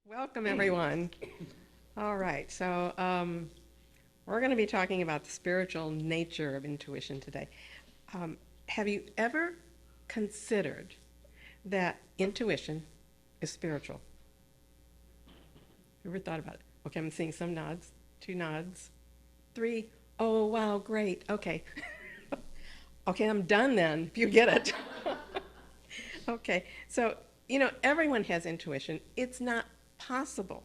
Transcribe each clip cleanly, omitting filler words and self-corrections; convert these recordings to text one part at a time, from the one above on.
Welcome, everyone. All right, so we're going to be talking about the spiritual nature of intuition today. Have you ever considered that intuition is spiritual? Ever thought about it? Okay, I'm seeing some nods, two nods, three. Oh, wow, great. Okay. Okay, I'm done then, if you get it. Okay, so, everyone has intuition. It's not possible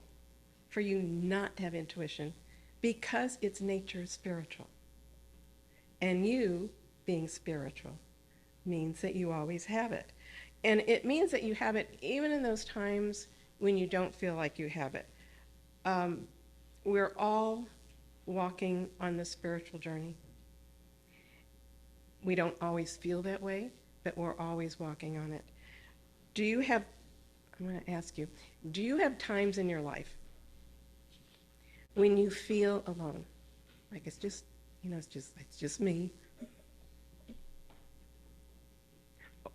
for you not to have intuition because its nature is spiritual. And you, being spiritual, means that you always have it. And it means that you have it even in those times when you don't feel like you have it. Um, we're all walking on the spiritual journey. We don't always feel that way, but we're always walking on it. Do you have, I'm going to ask you, do you have times in your life when you feel alone? Like it's just, it's just me.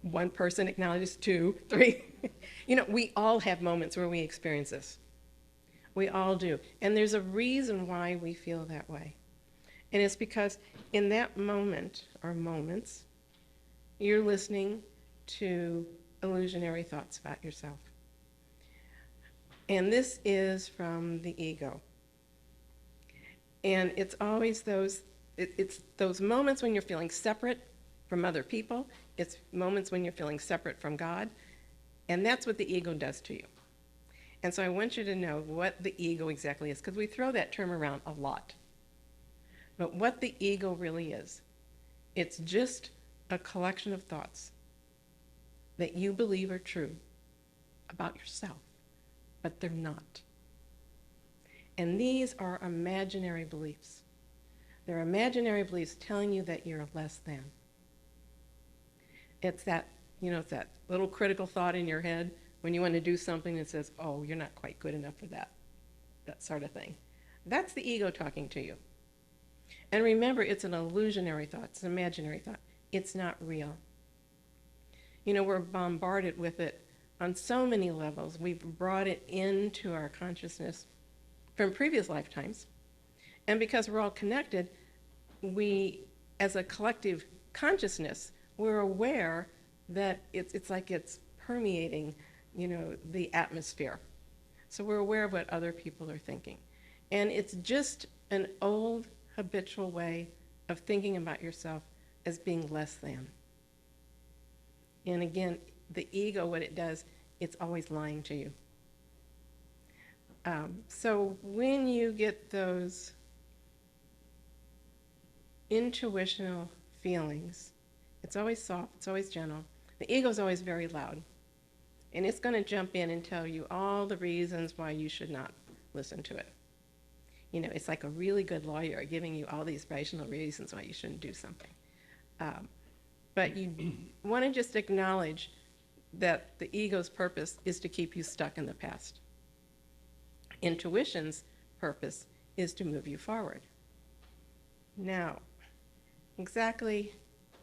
One person acknowledges, two, three. We all have moments where we experience this. We all do. And there's a reason why we feel that way. And it's because in that moment or moments, you're listening to illusionary thoughts about yourself. And this is from the ego. And it's always it's those moments when you're feeling separate from other people. It's moments when you're feeling separate from God. And that's what the ego does to you. And so I want you to know what the ego exactly is, because we throw that term around a lot. But what the ego really is, it's just a collection of thoughts that you believe are true about yourself, but they're not. And these are imaginary beliefs. They're imaginary beliefs telling you that you're less than. It's that little critical thought in your head when you want to do something that says, oh, you're not quite good enough for that sort of thing. That's the ego talking to you. And remember, it's an illusionary thought. It's an imaginary thought. It's not real. We're bombarded with it on so many levels. We've brought it into our consciousness from previous lifetimes. And because we're all connected, we, as a collective consciousness, we're aware that it's like it's permeating, the atmosphere. So we're aware of what other people are thinking. And it's just an old habitual way of thinking about yourself as being less than. And again, the ego, what it does, it's always lying to you. So when you get those intuitional feelings, it's always soft, it's always gentle. The ego is always very loud. And it's going to jump in and tell you all the reasons why you should not listen to it. It's like a really good lawyer giving you all these rational reasons why you shouldn't do something. But you want to just acknowledge that the ego's purpose is to keep you stuck in the past. Intuition's purpose is to move you forward. Now, exactly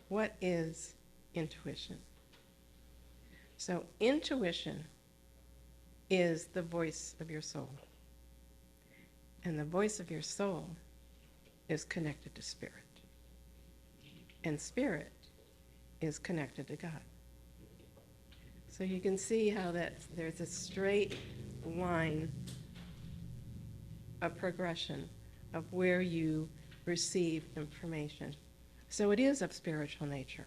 what is intuition? So intuition is the voice of your soul. And the voice of your soul is connected to spirit. And spirit is connected to God. So you can see how there's a straight line of progression of where you receive information. So it is of spiritual nature.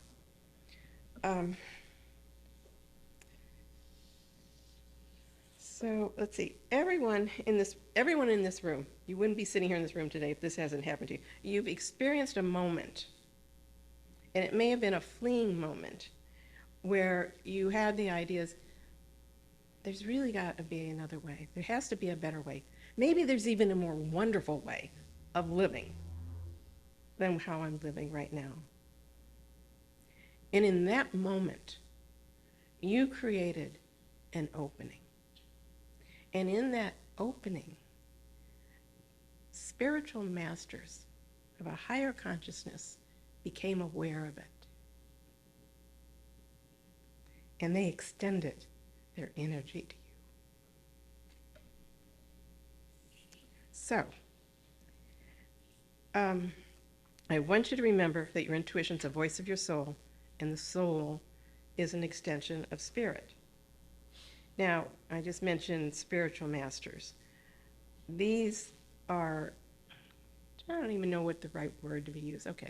So let's see. Everyone in this room, you wouldn't be sitting here in this room today if this hasn't happened to you. You've experienced a moment, and it may have been a fleeting moment, where you had the ideas, there's really got to be another way. There has to be a better way. Maybe there's even a more wonderful way of living than how I'm living right now. And in that moment, you created an opening. And in that opening, spiritual masters of a higher consciousness became aware of it. And they extended their energy to you. So, I want you to remember that your intuition is a voice of your soul, and the soul is an extension of spirit. Now, I just mentioned spiritual masters. These are, I don't even know what the right word to be used. Okay.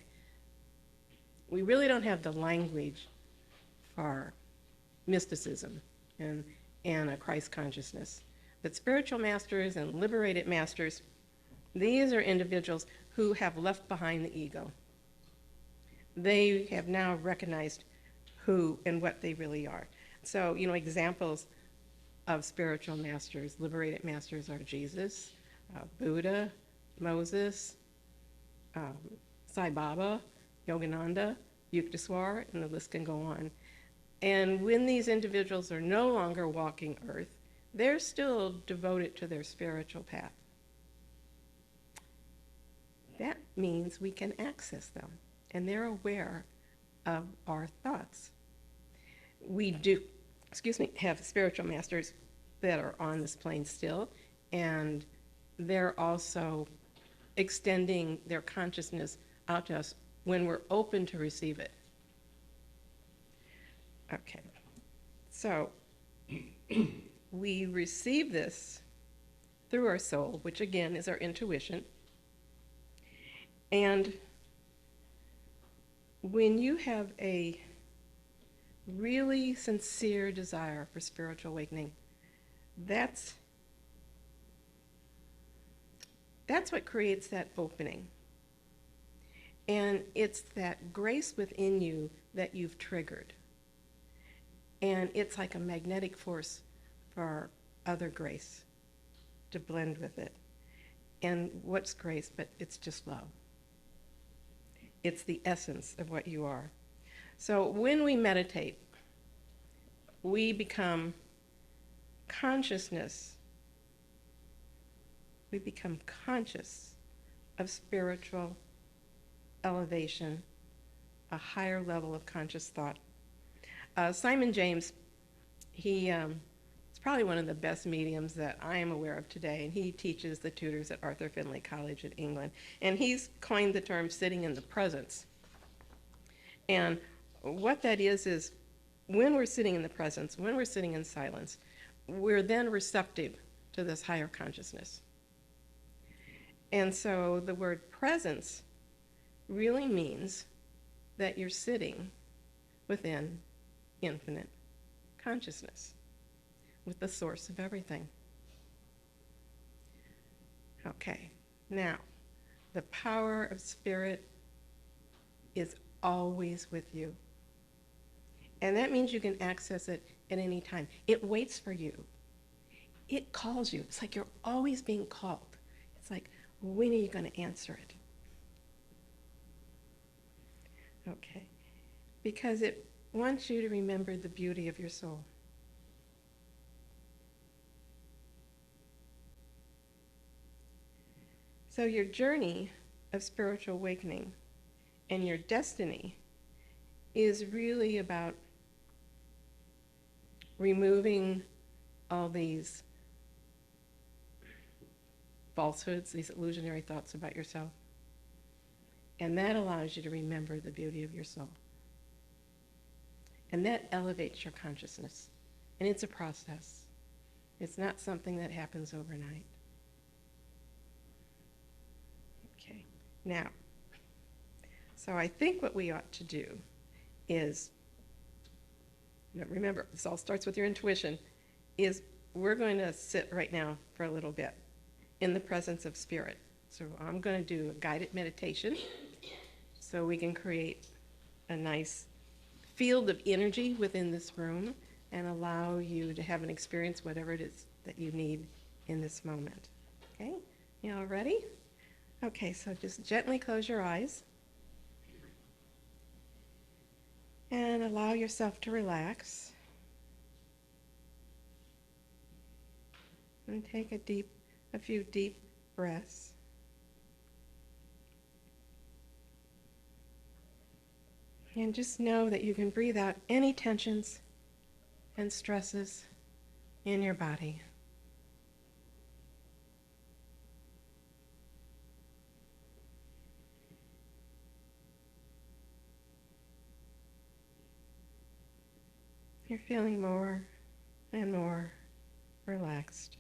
We really don't have the language for mysticism and a Christ consciousness. But spiritual masters and liberated masters, these are individuals who have left behind the ego. They have now recognized who and what they really are. So, examples of spiritual masters, liberated masters, are Jesus, Buddha, Moses, Sai Baba, Yogananda, Yukteswar, and the list can go on. And when these individuals are no longer walking earth, they're still devoted to their spiritual path. That means we can access them, and they're aware of our thoughts. We do, have spiritual masters that are on this plane still, and they're also extending their consciousness out to us when we're open to receive it. Okay, so we receive this through our soul, which again is our intuition. And when you have a really sincere desire for spiritual awakening, that's what creates that opening. And it's that grace within you that you've triggered. And it's like a magnetic force for other grace to blend with it. And what's grace? But it's just love. It's the essence of what you are. So when we meditate, we become consciousness. We become conscious of spiritual elevation, a higher level of conscious thought. Simon James, he is probably one of the best mediums that I am aware of today, and he teaches the tutors at Arthur Findlay College in England. And he's coined the term sitting in the presence. And what that is when we're sitting in the presence, when we're sitting in silence, we're then receptive to this higher consciousness. And so the word presence really means that you're sitting within infinite consciousness, with the source of everything. Okay, now, the power of spirit is always with you. And that means you can access it at any time. It waits for you. It calls you. It's like you're always being called. It's like, when are you going to answer it? Okay, because it wants you to remember the beauty of your soul. So your journey of spiritual awakening and your destiny is really about removing all these falsehoods, these illusionary thoughts about yourself. And that allows you to remember the beauty of your soul. And that elevates your consciousness. And it's a process. It's not something that happens overnight. Okay, now, so I think what we ought to do is, remember, this all starts with your intuition, is we're going to sit right now for a little bit in the presence of spirit. So I'm going to do a guided meditation so we can create a nice field of energy within this room and allow you to have an experience, whatever it is that you need in this moment. Okay, you all ready? Okay, so just gently close your eyes and allow yourself to relax. And take a few deep breaths. And just know that you can breathe out any tensions and stresses in your body. You're feeling more and more relaxed.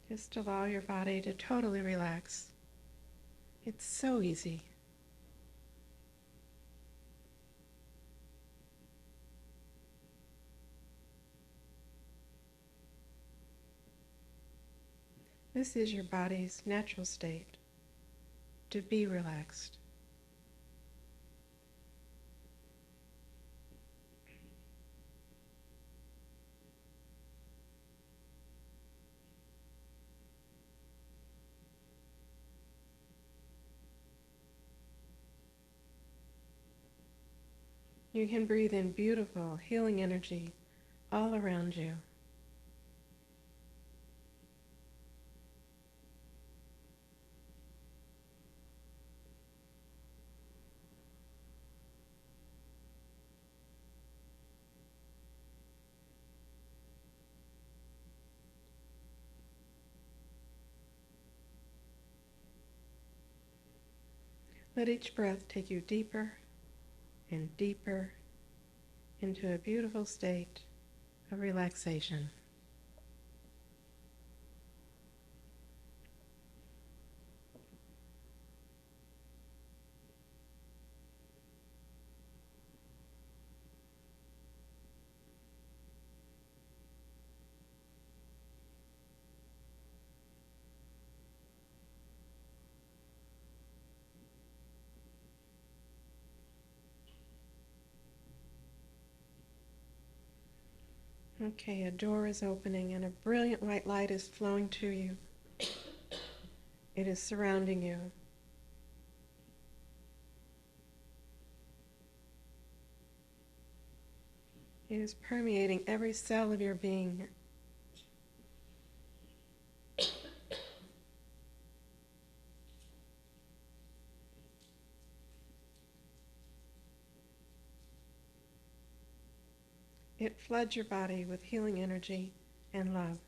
Just allow your body to totally relax. It's so easy. This is your body's natural state, to be relaxed. You can breathe in beautiful, healing energy all around you. Let each breath take you deeper and deeper into a beautiful state of relaxation. Okay, a door is opening and a brilliant white light is flowing to you. It is surrounding you. It is permeating every cell of your being. It floods your body with healing energy and love.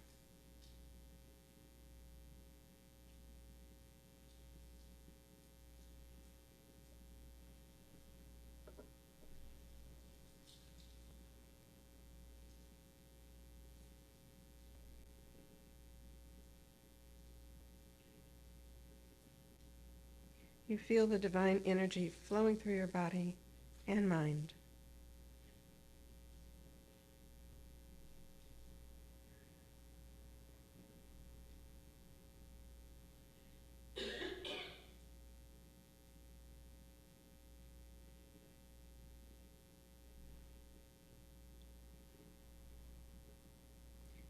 You feel the divine energy flowing through your body and mind.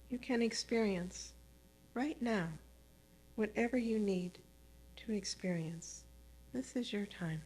You can experience right now whatever you need to experience. This is your time.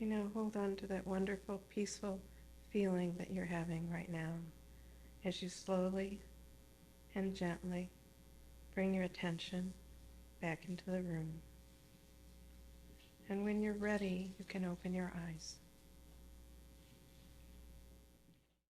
Hold on to that wonderful, peaceful feeling that you're having right now as you slowly and gently bring your attention back into the room. And when you're ready, you can open your eyes.